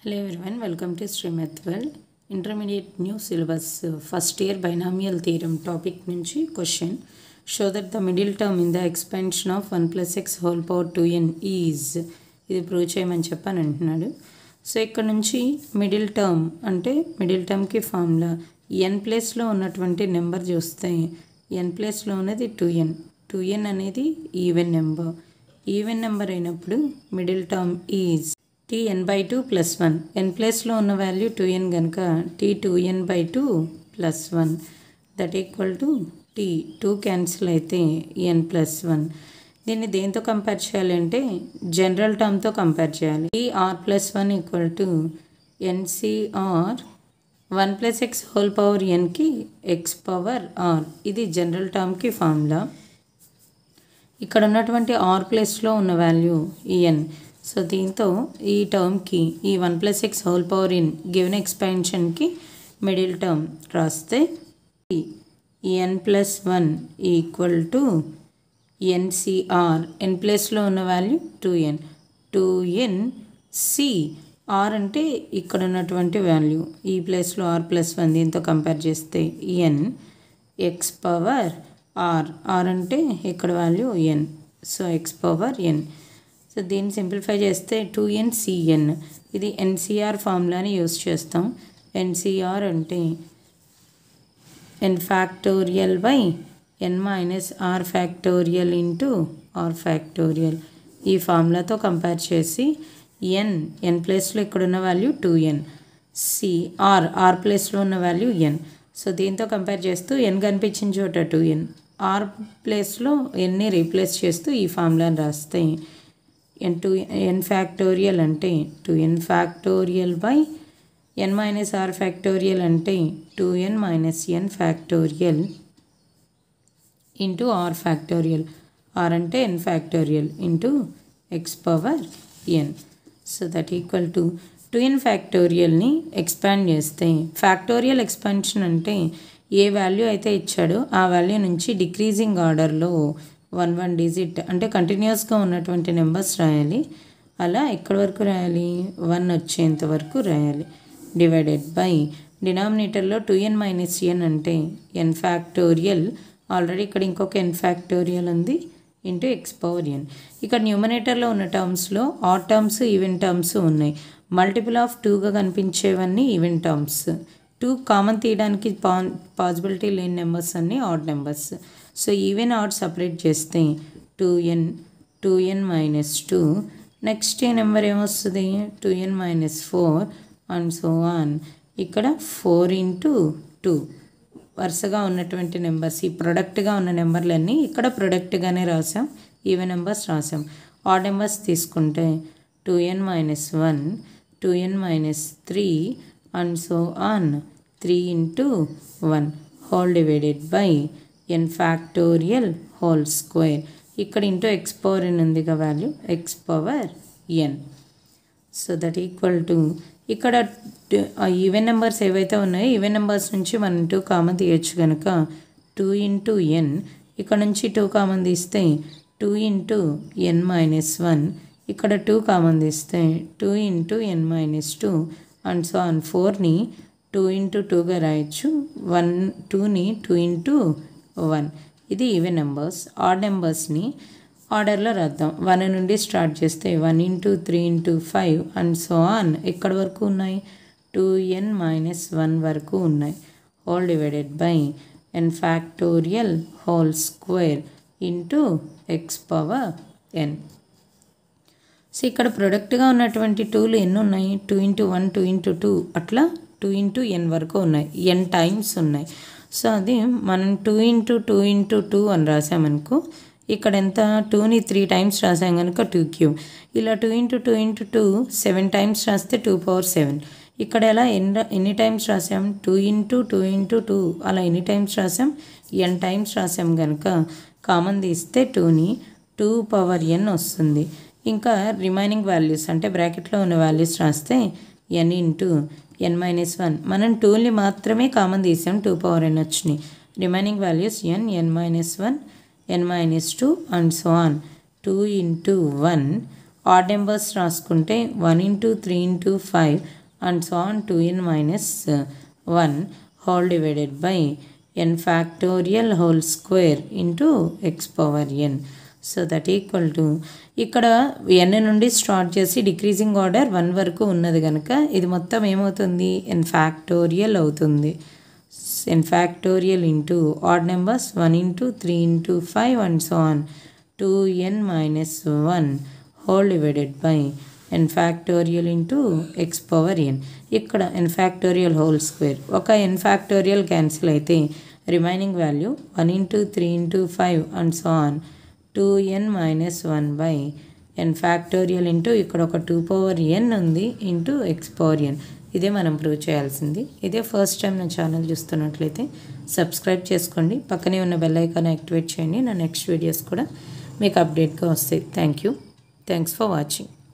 Hello everyone, welcome to Srimath World. Intermediate new syllabus first year binomial theorem topic nunchi question. Show that the middle term in the expansion of 1 plus x whole power 2n is ఇది prove చేయమని చెప్పని అంటున్నాడు. So ఇక్కడ నుంచి middle term అంటే middle టర్మ్కి formula ఎన్ ప్లేస్లో ఉన్నటువంటి number చూస్తే ఎన్ ప్లేస్లో ఉన్నది 2n అనేది ఈవెన్ నెంబర్ అయినప్పుడు middle term is tn by 2 plus 1 n ప్లేస్లో ఉన్న వాల్యూ 2n కనుక t2n by 2 plus 1 that equal to t 2 cancel అయితే n plus 1. దీన్ని దేంతో కంపేర్ చేయాలంటే జనరల్ టర్మ్తో కంపేర్ చేయాలి. r plus 1 equal to ncr 1 plus x whole power nకి x పవర్ r. ఇది జనరల్ టర్మ్కి ఫార్ములా. ఇక్కడ ఉన్నటువంటి r ప్లేస్లో ఉన్న వాల్యూ n. సో దీంతో ఈ టర్మ్కి ఈ 1 plus x whole power in given ఎక్స్పాన్షన్కి మిడిల్ టర్మ్ రాస్తే n plus 1 equal to NCR. N ప్లేస్లో ఉన్న వాల్యూ 2n సి ఆర్ అంటే ఇక్కడ ఉన్నటువంటి వాల్యూ ఈ ప్లేస్లో ఆర్ ప్లస్ 1 దీంతో కంపేర్ చేస్తే ఎన్ ఎక్స్ పవర్ ఆర్ అంటే ఇక్కడ value n. So x power n. So దీన్ని సింప్లిఫై చేస్తే 2ncn ఇది ఎన్సిఆర్ ఫార్ములాని యూస్ చేస్తాం. ఎన్సిఆర్ అంటే n factorial by n minus r factorial into r factorial. ఈ ఫార్ములాతో కంపేర్ చేసి ఎన్ ప్లేస్లో ఇక్కడున్న వాల్యూ 2n సి ఆర్ ప్లేస్లో ఉన్న వాల్యూ ఎన్. సో దీంతో కంపేర్ చేస్తూ ఎన్ కనిపించిన చోట 2n ఆర్ ప్లేస్లో ఎన్ని రీప్లేస్ చేస్తూ ఈ ఫార్ములాని రాస్తే n ఫ్యాక్టోరియల్ అంటే 2n factorial by n minus r factorial అంటే 2n minus n factorial into r factorial. R అంటే n factorial into x power n. So that equal to 2n ఫ్యాక్టోరియల్ని expand చేస్తే ఫ్యాక్టోరియల్ ఎక్స్పాన్షన్ అంటే ఏ value అయితే ఇచ్చాడో ఆ వాల్యూ నుంచి డిక్రీజింగ్ ఆర్డర్లో 1 డిజిట్ అంటే కంటిన్యూస్గా ఉన్నటువంటి నెంబర్స్ రాయాలి. అలా ఎక్కడి వరకు రాయాలి 1 వచ్చేంత వరకు రాయాలి. డివైడెడ్ బై డినామినేటర్లో 2n మైనస్ n అంటే n ఫ్యాక్టోరియల్. ఆల్రెడీ ఇక్కడ ఇంకొక n ఫ్యాక్టోరియల్ ఉంది ఇంటూ ఎక్స్ పవర్ n. ఇక్కడ న్యూమరేటర్లో ఉన్న టర్మ్స్లో ఆడ్ టర్మ్స్ ఈవెన్ టర్మ్స్ ఉన్నాయి. మల్టిపుల్ ఆఫ్ 2గా కనిపించేవన్నీ ఈవెన్ టర్మ్స్. 2 కామన్ తీయడానికి పాసిబిలిటీ లేని నెంబర్స్ అన్నీ odd numbers. So even odd separate చేస్తే 2n మైనస్ 2. నెక్స్ట్ నెంబర్ ఏమొస్తుంది 2n minus 4 and so on. ఇక్కడ 4 ఇంటూ 2 వరుసగా ఉన్నటువంటి నెంబర్స్. ఈ ప్రొడక్ట్గా ఉన్న నెంబర్లన్నీ ఇక్కడ ప్రొడక్ట్గానే రాసాం. ఈవెన్ నెంబర్స్ రాసాం. ఆడ్ నెంబర్స్ తీసుకుంటే 2n minus 1 2n minus 3 and so on 3 into 1 whole divided by n factorial whole square. ఇక్కడ ఇంటూ ఎక్స్ పవర్ n ఉందిగా value X power n. So that equal to ఇక్కడ even numbers ఏవైతే ఉన్నాయో even numbers నుంచి మనం 2 common తీయచ్చు కనుక 2 into n. ఇక్కడ నుంచి 2 కామన్ తీస్తే 2 ఇంటూ n మైనస్ 1. ఇక్కడ 2 కామన్ తీస్తే 2 into n minus 2 and so on. 4ని 2 ఇంటూ 2గా రాయొచ్చు. 2ని 2 ఇంటూ 1. ఇది ఈవెన్ నెంబర్స్. ఆడ్ నెంబర్స్ని ఆర్డర్లో రాద్దాం. 1 నుండి స్టార్ట్ చేస్తే 1 into 3 into 5 and so on. ఎక్కడి వరకు ఉన్నాయి 2n మైనస్ 1 వరకు ఉన్నాయి. Whole divided by n factorial whole square into x power n. So ఇక్కడ ప్రొడక్ట్గా ఉన్నటువంటి 2లు ఎన్ని ఉన్నాయి 2 ఇంటూ 1 2 ఇంటూ 2 అట్లా 2 ఇంటూ n వరకు ఉన్నాయి. n టైమ్స్ ఉన్నాయి. సో అది మనం 2 ఇంటూ 2 ఇంటూ 2 అని రాసామనుకో ఇక్కడ ఎంత 2ని 3 టైమ్స్ రాసాం కనుక 2³ ఇలా 2 ఇంటూ 2 ఇంటూ 2 7 టైమ్స్ రాస్తే 2 పవర్ 7. ఇక్కడ ఎలా ఎన్ని టైమ్స్ రాసాం 2 ఇంటూ 2 ఇంటూ 2 అలా ఎన్ని టైమ్స్ రాసాం n టైమ్స్ రాసాం కనుక కామన్ తీస్తే 2ని 2 పవర్ n వస్తుంది. ఇంకా రిమైనింగ్ వాల్యూస్ అంటే బ్రాకెట్లో ఉన్న వాల్యూస్ రాస్తే n ఇంటూ n మైనస్ 1. మనం 2ని మాత్రమే కామన్ తీసాం 2 పవర్ n వచ్చినాయి. Remaining values n minus 1 n minus 2 and so on. 2 into 1 odd numbers రాసుకుంటే 1 into 3 into 5 and so on 2n minus 1 whole divided by n factorial whole square into x power n. So that equal to ఇక్కడ n నుండి start చేసి decreasing order 1 వరకు ఉన్నది కనుక ఇది మొత్తం ఏమవుతుంది n ఫ్యాక్టోరియల్ అవుతుంది. n factorial into odd numbers 1 into 3 into 5 and so on 2n minus 1 whole divided by n factorial into x power n. ఇక్కడ n ఫ్యాక్టోరియల్ హోల్ స్క్వేర్ ఒక n ఫ్యాక్టోరియల్ క్యాన్సిల్ అయితే remaining value 1 into 3 into 5 and so on 2n minus 1 by n factorial into ఇక్కడ ఒక 2 power n ఉంది into x power n. ఇదే మనం prove చేయాల్సింది. ఇదే ఫస్ట్ టైం నా ఛానల్ చూస్తున్నట్లయితే సబ్స్క్రైబ్ చేసుకోండి, పక్కనే ఉన్న బెల్ ఐకాన్ యాక్టివేట్ చేయండి. నా నెక్స్ట్ వీడియోస్ కూడా మీకు అప్డేట్గా వస్తాయి. Thanks for watching.